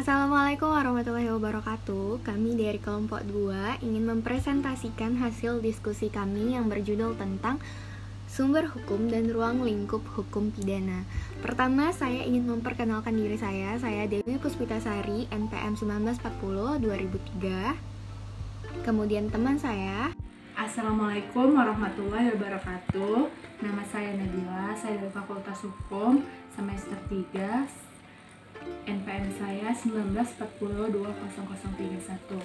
Assalamualaikum warahmatullahi wabarakatuh. Kami dari kelompok 2 ingin mempresentasikan hasil diskusi kami yang berjudul tentang sumber hukum dan ruang lingkup hukum pidana. Pertama, saya ingin memperkenalkan diri saya. Saya Dewi Puspitasari, NPM 1940-2003. Kemudian teman saya. Assalamualaikum warahmatullahi wabarakatuh. Nama saya Nabila, saya dari Fakultas Hukum semester 3. NPM saya 1940-20031.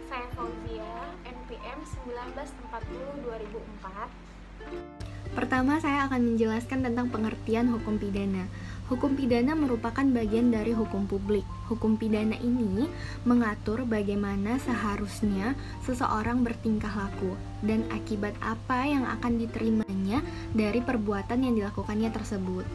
Saya Fauzia, NPM 1940-2004. Pertama, saya akan menjelaskan tentang pengertian hukum pidana. Hukum pidana merupakan bagian dari hukum publik. Hukum pidana ini mengatur bagaimana seharusnya seseorang bertingkah laku dan akibat apa yang akan diterimanya dari perbuatan yang dilakukannya tersebut.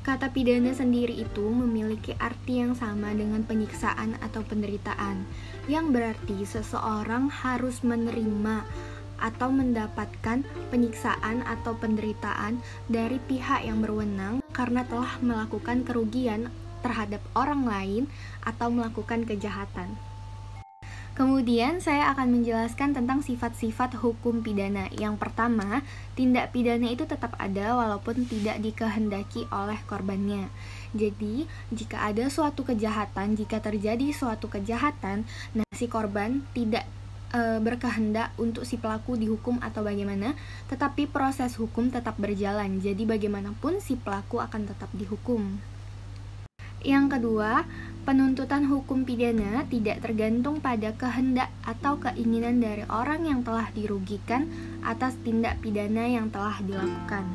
Kata pidana sendiri itu memiliki arti yang sama dengan penyiksaan atau penderitaan, yang berarti seseorang harus menerima atau mendapatkan penyiksaan atau penderitaan dari pihak yang berwenang karena telah melakukan kerugian terhadap orang lain atau melakukan kejahatan. Kemudian saya akan menjelaskan tentang sifat-sifat hukum pidana. Yang pertama, tindak pidana itu tetap ada walaupun tidak dikehendaki oleh korbannya. Jadi, jika ada suatu kejahatan, jika terjadi suatu kejahatan, si korban tidak berkehendak untuk si pelaku dihukum atau bagaimana, tetapi proses hukum tetap berjalan. Jadi bagaimanapun si pelaku akan tetap dihukum. Yang kedua, penuntutan hukum pidana tidak tergantung pada kehendak atau keinginan dari orang yang telah dirugikan atas tindak pidana yang telah dilakukan.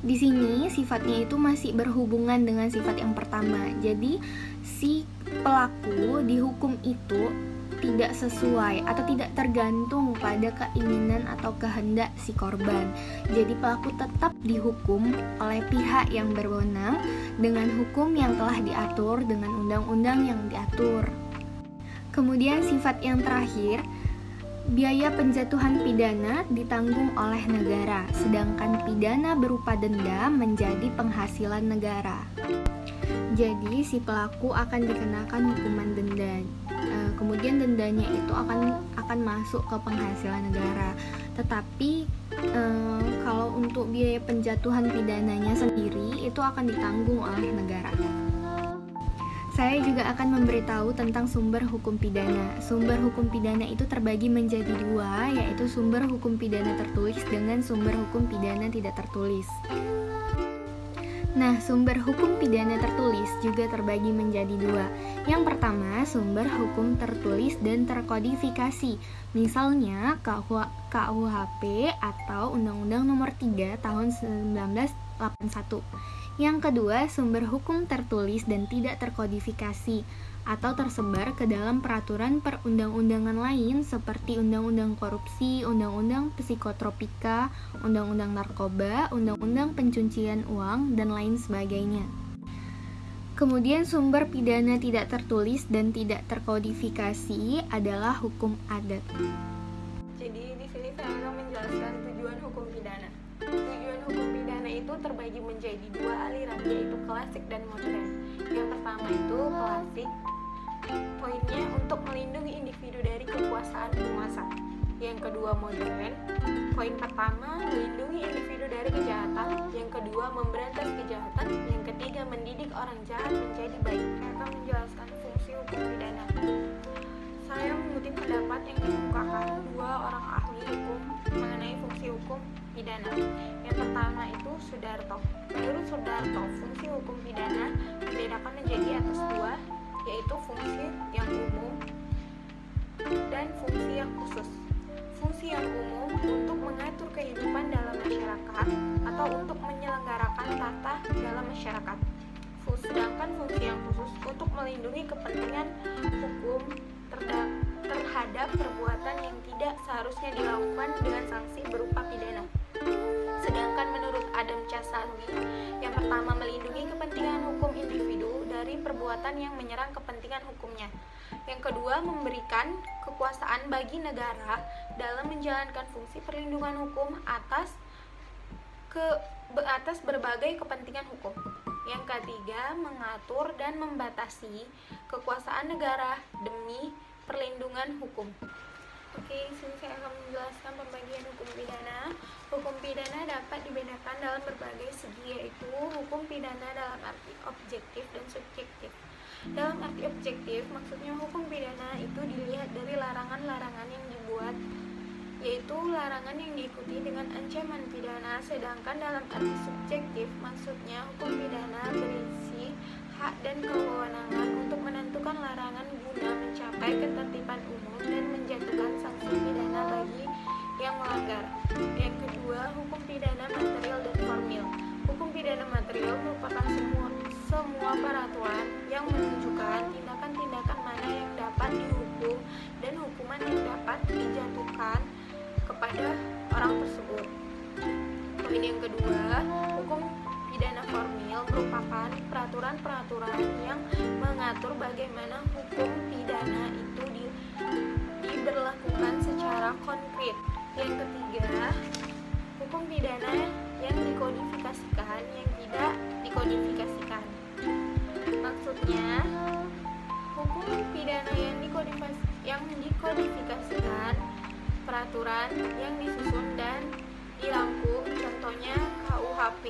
Di sini sifatnya itu masih berhubungan dengan sifat yang pertama. Jadi si pelaku dihukum itu tidak sesuai atau tidak tergantung pada keinginan atau kehendak si korban. Jadi pelaku tetap dihukum oleh pihak yang berwenang dengan hukum yang telah diatur dengan undang-undang yang diatur. Kemudian sifat yang terakhir, biaya penjatuhan pidana ditanggung oleh negara, sedangkan pidana berupa denda menjadi penghasilan negara. Jadi si pelaku akan dikenakan hukuman denda. Kemudian dendanya itu akan masuk ke penghasilan negara. Tetapi kalau untuk biaya penjatuhan pidananya sendiri itu akan ditanggung oleh negara. Saya juga akan memberitahu tentang sumber hukum pidana. Sumber hukum pidana itu terbagi menjadi dua, yaitu sumber hukum pidana tertulis dengan sumber hukum pidana tidak tertulis. Nah, sumber hukum pidana tertulis juga terbagi menjadi dua. Yang pertama, sumber hukum tertulis dan terkodifikasi. Misalnya, KUHP atau Undang-Undang Nomor 3 Tahun 1981. Yang kedua, sumber hukum tertulis dan tidak terkodifikasi atau tersebar ke dalam peraturan perundang-undangan lain seperti Undang-Undang Korupsi, Undang-Undang Psikotropika, Undang-Undang Narkoba, Undang-Undang Pencucian Uang, dan lain sebagainya. Kemudian sumber pidana tidak tertulis dan tidak terkodifikasi adalah hukum adat. Jadi di sini saya akan menjelaskan tujuan hukum pidana. Tujuan hukum pidana itu terbagi menjadi dua aliran, yaitu klasik dan modern. Yang pertama itu klasik, poinnya untuk melindungi individu dari kekuasaan penguasa. Yang kedua modern, poin pertama melindungi individu dari kejahatan. Yang kedua memberantas kejahatan. Yang ketiga mendidik orang jahat menjadi baik. Saya akan menjelaskan fungsi hukum pidana. Saya mengutip pendapat yang dikemukakan dua orang ahli hukum mengenai fungsi hukum pidana. Yang pertama itu Sudarto. Menurut Sudarto, fungsi hukum pidana dibedakan menjadi atas dua, yaitu fungsi yang umum dan fungsi yang khusus. Fungsi yang umum untuk mengatur kehidupan dalam masyarakat atau untuk menyelenggarakan tata dalam masyarakat. Sedangkan fungsi yang khusus untuk melindungi kepentingan hukum terhadap perbuatan yang tidak seharusnya dilakukan dengan sanksi berupa pidana. Sedangkan menurut Adam Casanwi, yang pertama melindungi kepentingan hukum individu dari perbuatan yang menyerang kepentingan hukumnya. Yang kedua memberikan kekuasaan bagi negara dalam menjalankan fungsi perlindungan hukum atas berbagai kepentingan hukum. Yang ketiga, mengatur dan membatasi kekuasaan negara demi perlindungan hukum. Oke, di sini saya akan menjelaskan pembagian hukum pidana. Hukum pidana dapat dibedakan dalam berbagai segi, yaitu hukum pidana dalam arti objektif dan subjektif. Dalam arti objektif, maksudnya hukum pidana itu dilihat dari larangan-larangan yang dibuat, yaitu larangan yang diikuti dengan ancaman pidana. Sedangkan dalam arti subjektif, maksudnya hukum pidana berisi hak dan kewenangan untuk menentukan larangan guna mencapai ketertiban umum dan menjatuhkan sanksi pidana bagi yang melanggar. Yang kedua, hukum pidana material dan formil. Hukum pidana material merupakan semua peraturan yang menunjukkan tindakan-tindakan mana yang dapat dihukum dan hukuman yang dapat dijatuhkan kepada orang tersebut. Poin yang kedua, hukum pidana formil merupakan peraturan-peraturan yang mengatur bagaimana hukum pidana itu diberlakukan secara konkret. Yang ketiga, hukum pidana yang dikodifikasikan, yang tidak dikodifikasikan. Maksudnya, hukum pidana yang dikodifikasikan peraturan yang disusun dan dirangkum, contohnya KUHP,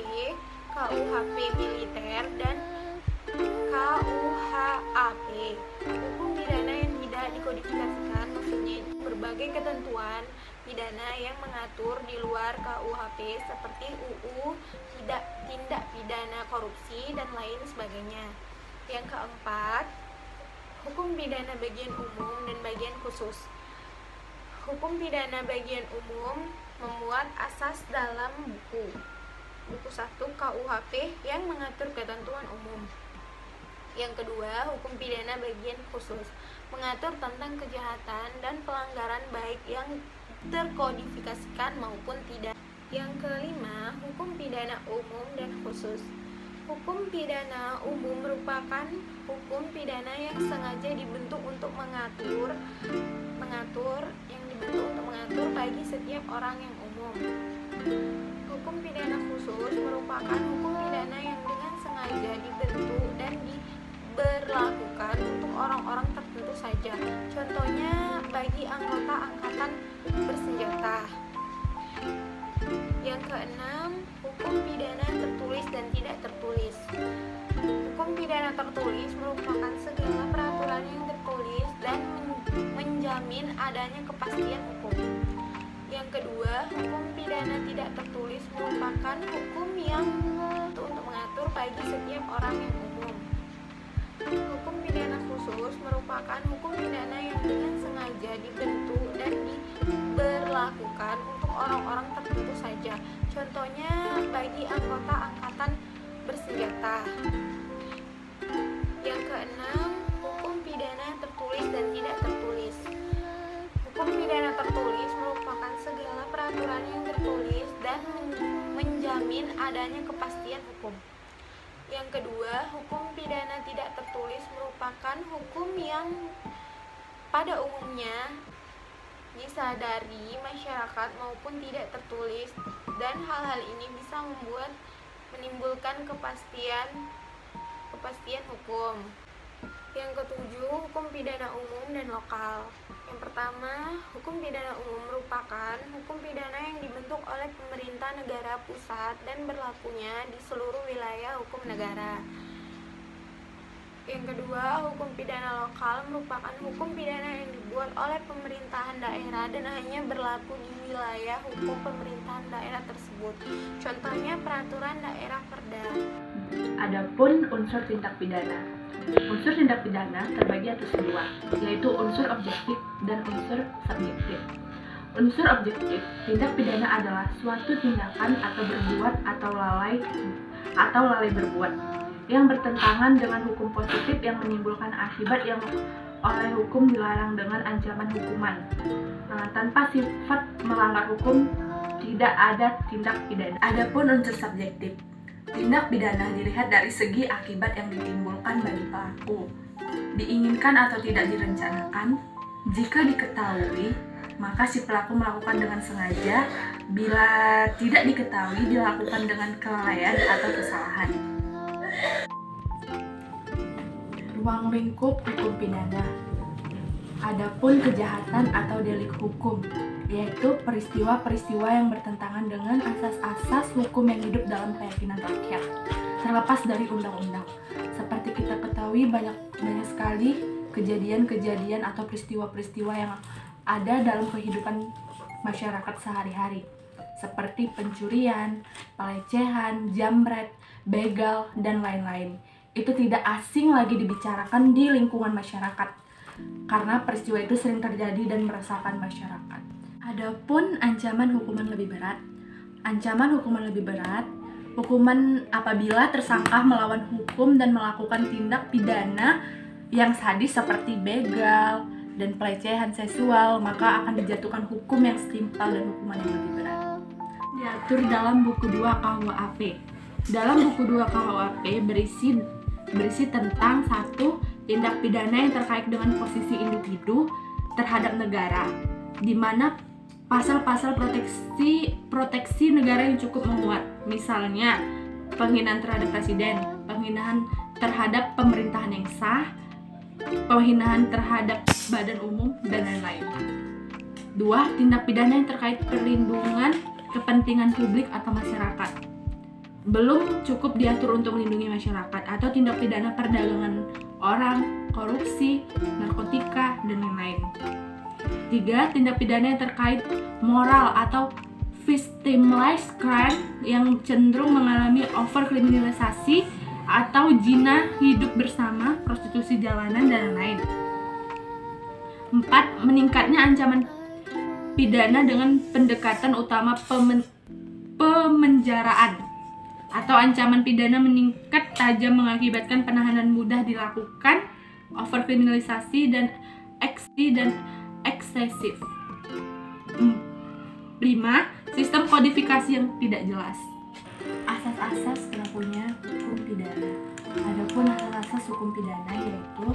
KUHP militer, dan KUHAP. Hukum pidana yang tidak dikodifikasikan maksudnya berbagai ketentuan pidana yang mengatur di luar KUHP seperti UU tindak pidana korupsi dan lain sebagainya. Yang keempat, hukum pidana bagian umum dan bagian khusus. Hukum pidana bagian umum memuat asas dalam buku 1 KUHP yang mengatur ketentuan umum. Yang kedua, hukum pidana bagian khusus mengatur tentang kejahatan dan pelanggaran baik yang terkodifikasikan maupun tidak. Yang kelima, hukum pidana umum dan khusus. Hukum pidana umum merupakan hukum pidana yang sengaja dibentuk untuk mengatur bagi setiap orang yang umum. Hukum pidana khusus merupakan hukum pidana yang dengan sengaja dibentuk dan diberlakukan untuk orang-orang tertentu saja. Contohnya bagi anggota angkatan bersenjata. Yang keenam, hukum pidana tertulis dan tidak tertulis. Hukum pidana tertulis merupakan segala peraturan yang tertulis dan menjamin adanya kepastian hukum. Yang kedua, hukum pidana tidak tertulis merupakan hukum yang untuk mengatur bagi setiap orang yang umum. Hukum pidana khusus merupakan hukum pidana yang dengan sengaja dibentuk dan diberlakukan untuk orang-orang tertentu saja. Contohnya bagi anggota angkatan bersenjata. Yang keenam, hukum pidana tertulis dan tidak tertulis. Hukum pidana tertulis merupakan segala peraturan yang tertulis dan menjamin adanya kepastian hukum. Yang kedua, hukum pidana tidak tertulis merupakan hukum yang pada umumnya disadari masyarakat maupun tidak tertulis, dan hal-hal ini bisa menimbulkan kepastian hukum. Yang ketujuh, hukum pidana umum dan lokal. Yang pertama, hukum pidana umum merupakan hukum pidana yang dibentuk oleh pemerintah negara pusat dan berlakunya di seluruh wilayah hukum negara. Yang kedua, hukum pidana lokal merupakan hukum pidana yang dibuat oleh pemerintahan daerah dan hanya berlaku di wilayah hukum pemerintahan daerah tersebut. Contohnya peraturan daerah Perda. Adapun unsur tindak pidana. Unsur tindak pidana terbagi atas dua, yaitu unsur objektif dan unsur subjektif. Unsur objektif, tindak pidana adalah suatu tindakan atau berbuat atau lalai berbuat yang bertentangan dengan hukum positif yang menimbulkan akibat yang oleh hukum dilarang dengan ancaman hukuman. Tanpa sifat melanggar hukum, tidak ada tindak pidana. Adapun unsur subjektif, tindak pidana dilihat dari segi akibat yang ditimbulkan bagi pelaku. Diinginkan atau tidak direncanakan, jika diketahui, maka si pelaku melakukan dengan sengaja. Bila tidak diketahui, dilakukan dengan kelalaian atau kesalahan. Ruang lingkup hukum pidana. Adapun kejahatan atau delik hukum, yaitu peristiwa-peristiwa yang bertentangan dengan asas-asas hukum yang hidup dalam keyakinan rakyat, terlepas dari undang-undang. Seperti kita ketahui, banyak sekali kejadian-kejadian atau peristiwa-peristiwa yang ada dalam kehidupan masyarakat sehari-hari, seperti pencurian, pelecehan, jambret, begal, dan lain-lain. Itu tidak asing lagi dibicarakan di lingkungan masyarakat, karena peristiwa itu sering terjadi dan meresahkan masyarakat. Adapun ancaman hukuman lebih berat. Ancaman hukuman lebih berat, hukuman apabila tersangka melawan hukum dan melakukan tindak pidana yang sadis seperti begal dan pelecehan seksual, maka akan dijatuhkan hukum yang setimpal dan hukuman yang lebih berat. Diatur dalam buku 2 KUHP. Dalam buku 2 KUHP berisi tentang 1. Tindak pidana yang terkait dengan posisi individu terhadap negara, di mana pasal-pasal proteksi negara yang cukup menguat, misalnya penghinaan terhadap presiden, penghinaan terhadap pemerintahan yang sah, penghinaan terhadap badan umum, dan lain-lain. 2. Tindak pidana yang terkait perlindungan kepentingan publik atau masyarakat, belum cukup diatur untuk melindungi masyarakat, atau tindak pidana perdagangan orang, korupsi, narkotika, dan lain-lain. 3. Tindak pidana yang terkait moral atau victimless crime yang cenderung mengalami overkriminalisasi atau zina hidup bersama, prostitusi jalanan, dan lain-lain. 4. Meningkatnya ancaman pidana dengan pendekatan utama pemenjaraan atau ancaman pidana meningkat tajam mengakibatkan penahanan mudah dilakukan, overkriminalisasi dan eksesif. 5. Sistem kodifikasi yang tidak jelas. Asas-asas berlakunya hukum pidana. Adapun asas-asas hukum pidana yaitu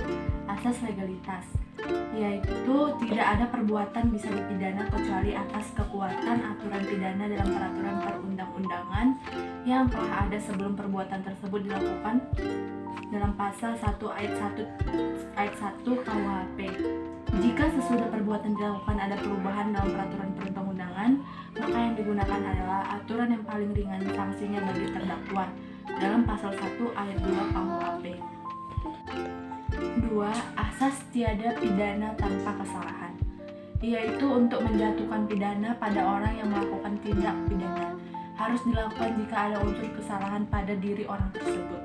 asas legalitas, yaitu tidak ada perbuatan bisa dipidana kecuali atas kekuatan aturan pidana dalam peraturan perundang-undangan yang telah ada sebelum perbuatan tersebut dilakukan dalam pasal 1 ayat 1 KUHP. Jika sesudah perbuatan dilakukan ada perubahan dalam peraturan perundang-undangan, maka yang digunakan adalah aturan yang paling ringan sanksinya bagi terdakwa dalam pasal 1 ayat 2 KUHP. 2. Asas tiada pidana tanpa kesalahan, yaitu untuk menjatuhkan pidana pada orang yang melakukan tindak pidana harus dilakukan jika ada unsur kesalahan pada diri orang tersebut.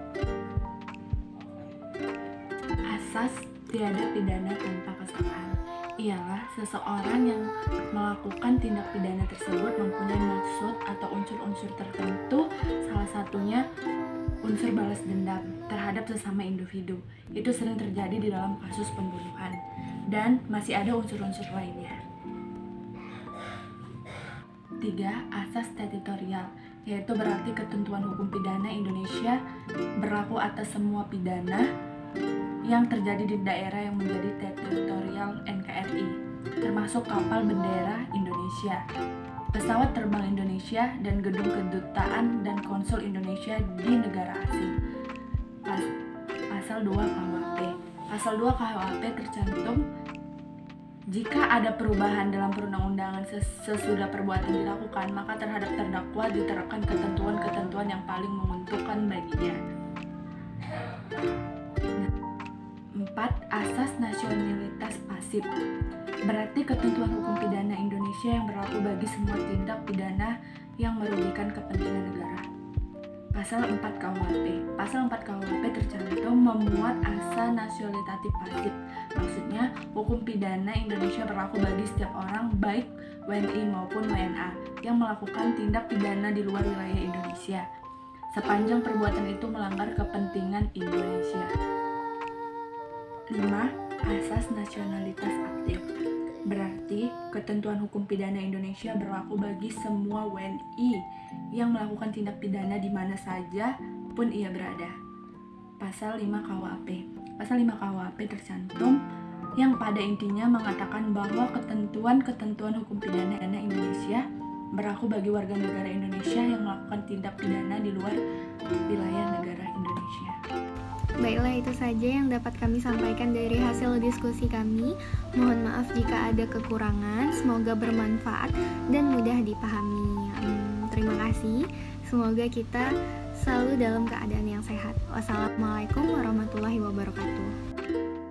Asas tiada pidana tanpa kesalahan ialah seseorang yang melakukan tindak pidana tersebut mempunyai maksud atau unsur-unsur tertentu, salah satunya unsur balas dendam terhadap sesama individu. Itu sering terjadi di dalam kasus pembunuhan, dan masih ada unsur-unsur lainnya. 3. Asas teritorial, yaitu berarti ketentuan hukum pidana Indonesia berlaku atas semua pidana yang terjadi di daerah yang menjadi teritorial NKRI, termasuk kapal bendera Indonesia, pesawat terbang Indonesia, dan gedung kedutaan dan konsul Indonesia di negara asing. Pasal 2 KUHP. Pasal 2 KUHP tercantum jika ada perubahan dalam perundang-undangan sesudah perbuatan dilakukan, maka terhadap terdakwa diterapkan ketentuan-ketentuan yang paling menguntungkan baginya. 4. Asas nasionalitas pasif, berarti ketentuan hukum pidana Indonesia yang berlaku bagi semua tindak pidana yang merugikan kepentingan negara. Pasal 4 KUHP. Pasal 4 KUHP tercantum memuat asas nasionalitatif pasif. Maksudnya, hukum pidana Indonesia berlaku bagi setiap orang, baik WNI maupun WNA, yang melakukan tindak pidana di luar wilayah Indonesia, sepanjang perbuatan itu melanggar kepentingan Indonesia. 5. Asas nasionalitas aktif, berarti ketentuan hukum pidana Indonesia berlaku bagi semua WNI yang melakukan tindak pidana di mana saja pun ia berada. Pasal 5 KUHP. Pasal 5 KUHP tercantum yang pada intinya mengatakan bahwa ketentuan-ketentuan hukum pidana Indonesia berlaku bagi warga negara Indonesia yang melakukan tindak pidana di luar wilayah negara Indonesia. selanjutnya. Baiklah, itu saja yang dapat kami sampaikan dari hasil diskusi kami. Mohon maaf jika ada kekurangan, semoga bermanfaat dan mudah dipahami. Terima kasih, semoga kita selalu dalam keadaan yang sehat. Wassalamualaikum warahmatullahi wabarakatuh.